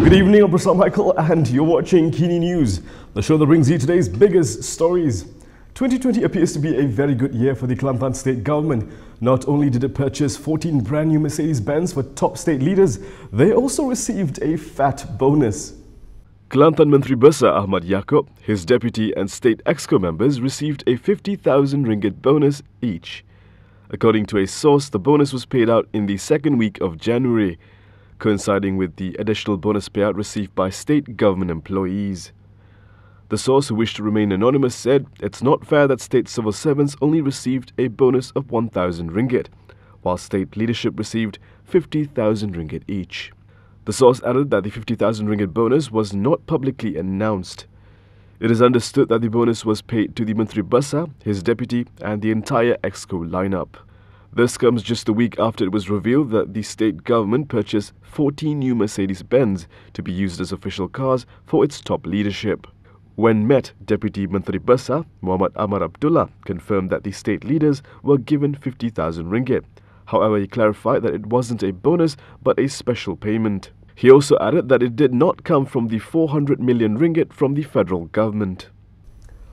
Good evening, I'm Besar Michael and you're watching Kini News, the show that brings you today's biggest stories. 2020 appears to be a very good year for the Kelantan state government. Not only did it purchase 14 brand new Mercedes Benz for top state leaders, they also received a fat bonus. Kelantan Menteri Besar Ahmad Yakob, his deputy and state exco members received a 50,000 ringgit bonus each. According to a source, the bonus was paid out in the second week of January, coinciding with the additional bonus payout received by state government employees. The source, who wished to remain anonymous, said it's not fair that state civil servants only received a bonus of 1,000 ringgit, while state leadership received 50,000 ringgit each. The source added that the 50,000 ringgit bonus was not publicly announced. It is understood that the bonus was paid to the Menteri Besar, his deputy and the entire exco lineup. This comes just a week after it was revealed that the state government purchased 14 new Mercedes Benz to be used as official cars for its top leadership. When met, Deputy Menteri Besar, Mohd Amar Abdullah, confirmed that the state leaders were given 50,000 ringgit. However, he clarified that it wasn't a bonus but a special payment. He also added that it did not come from the 400 million ringgit from the federal government.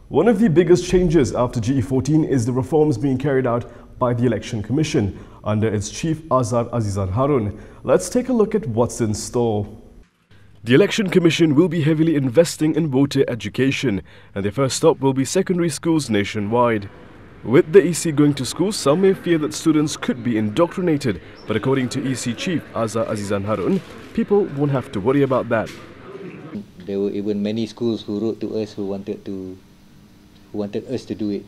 One of the biggest changes after GE14 is the reforms being carried out by the Election Commission under its chief Azhar Azizan Harun. Let's take a look at what's in store. The Election Commission will be heavily investing in voter education, and their first stop will be secondary schools nationwide. With the EC going to schools, some may fear that students could be indoctrinated, but according to EC chief Azhar Azizan Harun, people won't have to worry about that. There were even many schools who wrote to us who wanted us to do it.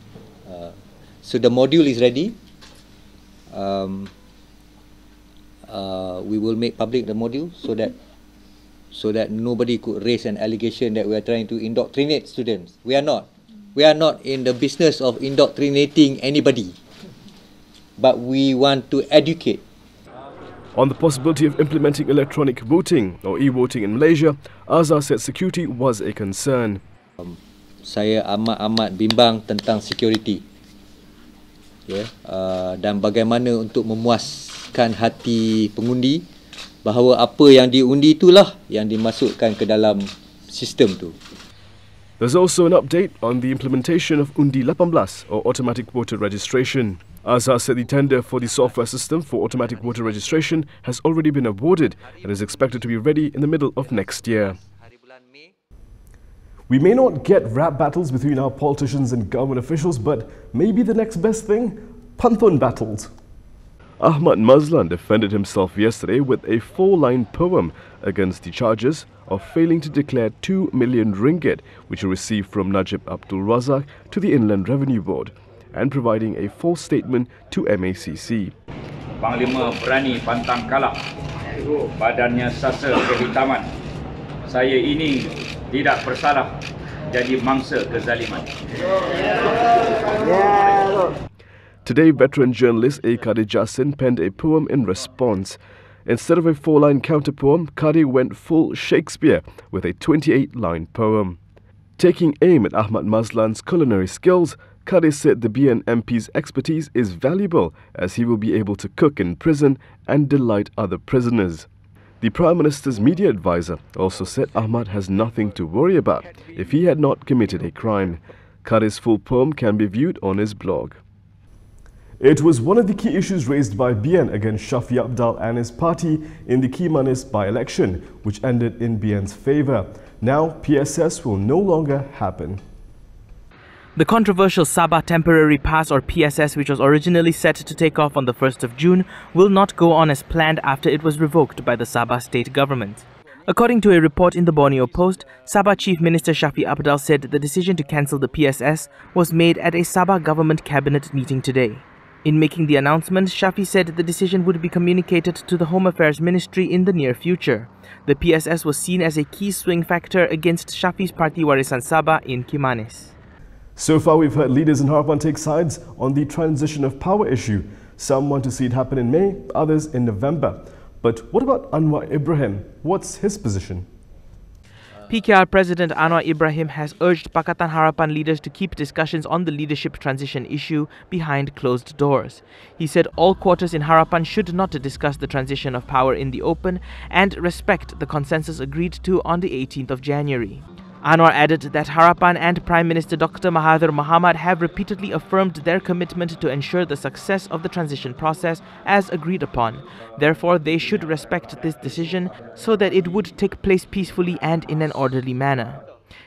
So the module is ready. We will make public the module so that nobody could raise an allegation that we are trying to indoctrinate students. We are not. We are not in the business of indoctrinating anybody, but we want to educate. On the possibility of implementing electronic voting or e-voting in Malaysia, Azhar said security was a concern. Saya amat bimbang tentang security. Dan bagaimana untuk memuaskan hati pengundi bahawa apa yang diundi itulah yang dimasukkan ke dalam sistem tu. There's also an update on the implementation of Undi 18 or automatic voter registration. Azhar said the tender for the software system for automatic voter registration has already been awarded and is expected to be ready in the middle of next year. We may not get rap battles between our politicians and government officials, but maybe the next best thing? Pantun battles. Ahmad defended himself yesterday with a 4-line poem against the charges of failing to declare 2 million ringgit, which he received from Najib Abdul Razak, to the Inland Revenue Board, and providing a false statement to MACC. Panglima berani pantang kalah, badannya sasa kehitaman. Saya ini tidak bersalah jadi mangsa kezaliman. Today, veteran journalist A. Kadi Jasin penned a poem in response. Instead of a 4-line counter-poem, Kadi went full Shakespeare with a 28-line poem. Taking aim at Ahmad Mazlan's culinary skills, Kadi said the BN MP's expertise is valuable as he will be able to cook in prison and delight other prisoners. The Prime Minister's media advisor also said Ahmad has nothing to worry about if he had not committed a crime. Kadi's full poem can be viewed on his blog. It was one of the key issues raised by BN against Shafi Abdal and his party in the Kimanis by-election, which ended in BN's favour. Now, PSS will no longer happen. The controversial Saba Temporary Pass or PSS, which was originally set to take off on the 1st of June, will not go on as planned after it was revoked by the Saba state government. According to a report in the Borneo Post, Saba Chief Minister Shafi Abdal said the decision to cancel the PSS was made at a Saba government cabinet meeting today. In making the announcement, Shafi said the decision would be communicated to the Home Affairs Ministry in the near future. The PSS was seen as a key swing factor against Shafi's party Warisan Saba in Kimanis. So far, we've heard leaders in Harapan take sides on the transition of power issue. Some want to see it happen in May, others in November. But what about Anwar Ibrahim? What's his position? PKR President Anwar Ibrahim has urged Pakatan Harapan leaders to keep discussions on the leadership transition issue behind closed doors. He said all quarters in Harapan should not discuss the transition of power in the open and respect the consensus agreed to on the 18th of January. Anwar added that Harapan and Prime Minister Dr. Mahathir Mohamad have repeatedly affirmed their commitment to ensure the success of the transition process as agreed upon. Therefore, they should respect this decision so that it would take place peacefully and in an orderly manner.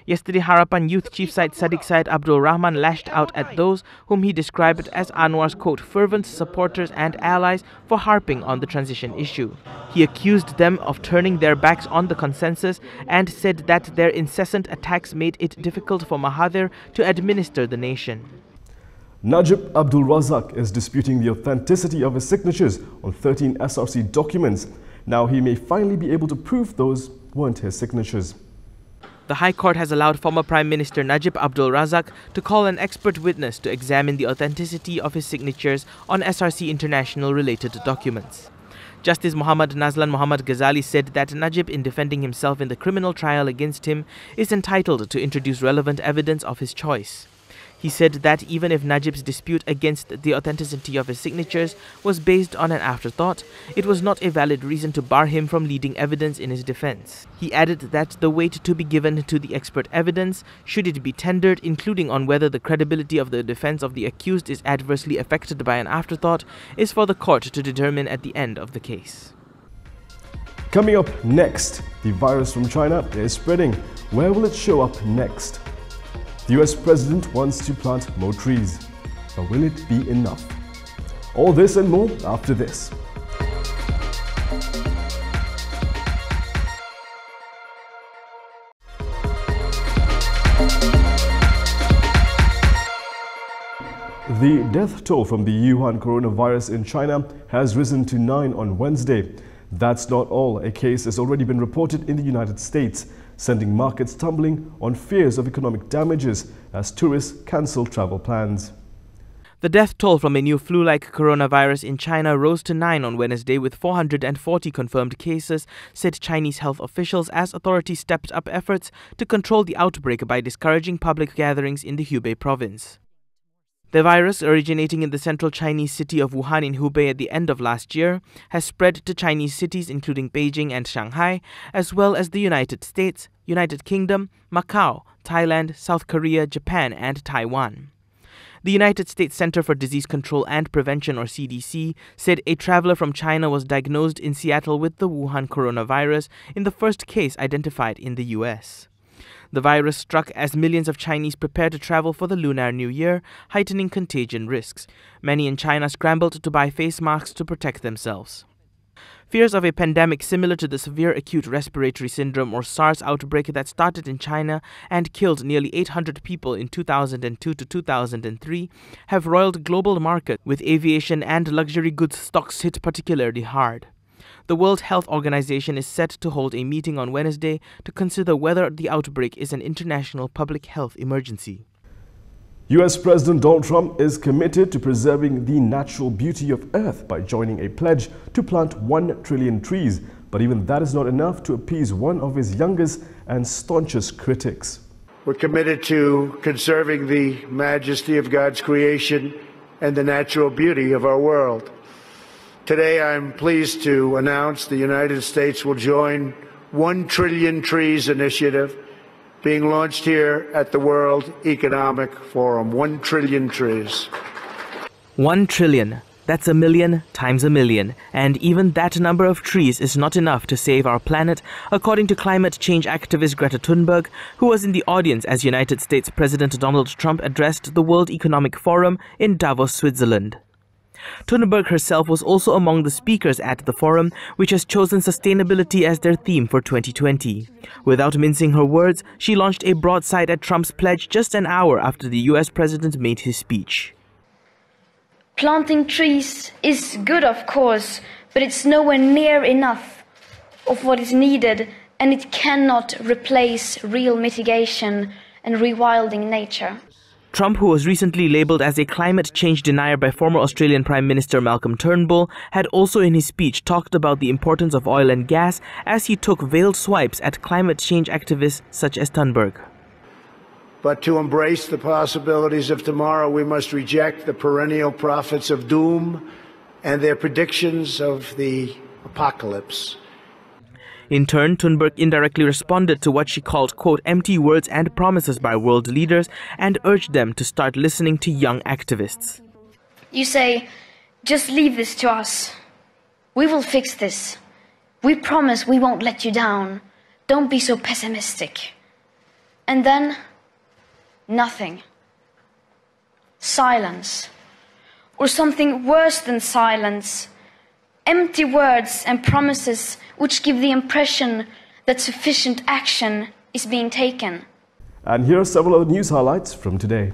Yesterday, Harapan Youth Chief Sadiq Said Abdul Rahman lashed out at those whom he described as Anwar's, quote, fervent supporters and allies for harping on the transition issue. He accused them of turning their backs on the consensus and said that their incessant attacks made it difficult for Mahathir to administer the nation. Najib Abdul Razak is disputing the authenticity of his signatures on 13 SRC documents. Now he may finally be able to prove those weren't his signatures. The High Court has allowed former Prime Minister Najib Abdul Razak to call an expert witness to examine the authenticity of his signatures on SRC International related documents. Justice Muhammad Nazlan Muhammad Ghazali said that Najib, in defending himself in the criminal trial against him, is entitled to introduce relevant evidence of his choice. He said that even if Najib's dispute against the authenticity of his signatures was based on an afterthought, it was not a valid reason to bar him from leading evidence in his defense. He added that the weight to be given to the expert evidence, should it be tendered, including on whether the credibility of the defense of the accused is adversely affected by an afterthought, is for the court to determine at the end of the case. Coming up next, the virus from China is spreading. Where will it show up next? The US President wants to plant more trees, but will it be enough? All this and more after this. The death toll from the Wuhan coronavirus in China has risen to 9 on Wednesday. That's not all. A case has already been reported in the United States, sending markets tumbling on fears of economic damages as tourists cancel travel plans. The death toll from a new flu-like coronavirus in China rose to 9 on Wednesday, with 440 confirmed cases, said Chinese health officials, as authorities stepped up efforts to control the outbreak by discouraging public gatherings in the Hubei province. The virus, originating in the central Chinese city of Wuhan in Hubei at the end of last year, has spread to Chinese cities including Beijing and Shanghai, as well as the United States, United Kingdom, Macau, Thailand, South Korea, Japan and Taiwan. The United States Center for Disease Control and Prevention, or CDC, said a traveler from China was diagnosed in Seattle with the Wuhan coronavirus, in the first case identified in the US. The virus struck as millions of Chinese prepare to travel for the Lunar New Year, heightening contagion risks. Many in China scrambled to buy face masks to protect themselves. Fears of a pandemic similar to the severe acute respiratory syndrome, or SARS, outbreak that started in China and killed nearly 800 people in 2002 to 2003 have roiled global markets, with aviation and luxury goods stocks hit particularly hard. The World Health Organization is set to hold a meeting on Wednesday to consider whether the outbreak is an international public health emergency. US President Donald Trump is committed to preserving the natural beauty of Earth by joining a pledge to plant 1 trillion trees. But even that is not enough to appease one of his youngest and staunchest critics. We're committed to conserving the majesty of God's creation and the natural beauty of our world. Today, I'm pleased to announce the United States will join 1 Trillion Trees initiative being launched here at the World Economic Forum. 1 trillion trees. 1 trillion. That's a million times a million. And even that number of trees is not enough to save our planet, according to climate change activist Greta Thunberg, who was in the audience as United States President Donald Trump addressed the World Economic Forum in Davos, Switzerland. Thunberg herself was also among the speakers at the forum, which has chosen sustainability as their theme for 2020. Without mincing her words, she launched a broadside at Trump's pledge just an hour after the US president made his speech. Planting trees is good, of course, but it's nowhere near enough of what is needed, and it cannot replace real mitigation and rewilding nature. Trump, who was recently labelled as a climate change denier by former Australian Prime Minister Malcolm Turnbull, had also in his speech talked about the importance of oil and gas as he took veiled swipes at climate change activists such as Thunberg. But to embrace the possibilities of tomorrow, we must reject the perennial prophets of doom and their predictions of the apocalypse. In turn, Thunberg indirectly responded to what she called, quote, empty words and promises by world leaders and urged them to start listening to young activists. You say, just leave this to us. We will fix this. We promise we won't let you down. Don't be so pessimistic. And then, nothing. Silence. Or something worse than silence. Empty words and promises which give the impression that sufficient action is being taken. And here are several other news highlights from today.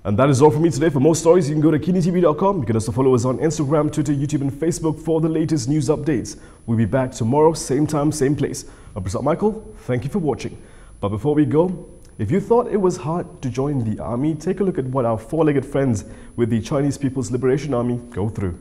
And that is all from me today. For more stories, you can go to KiniTV.com. You can also follow us on Instagram, Twitter, YouTube and Facebook for the latest news updates. We'll be back tomorrow, same time, same place. I'm Besar Michael. Thank you for watching. But before we go, if you thought it was hard to join the army, take a look at what our four-legged friends with the Chinese People's Liberation Army go through.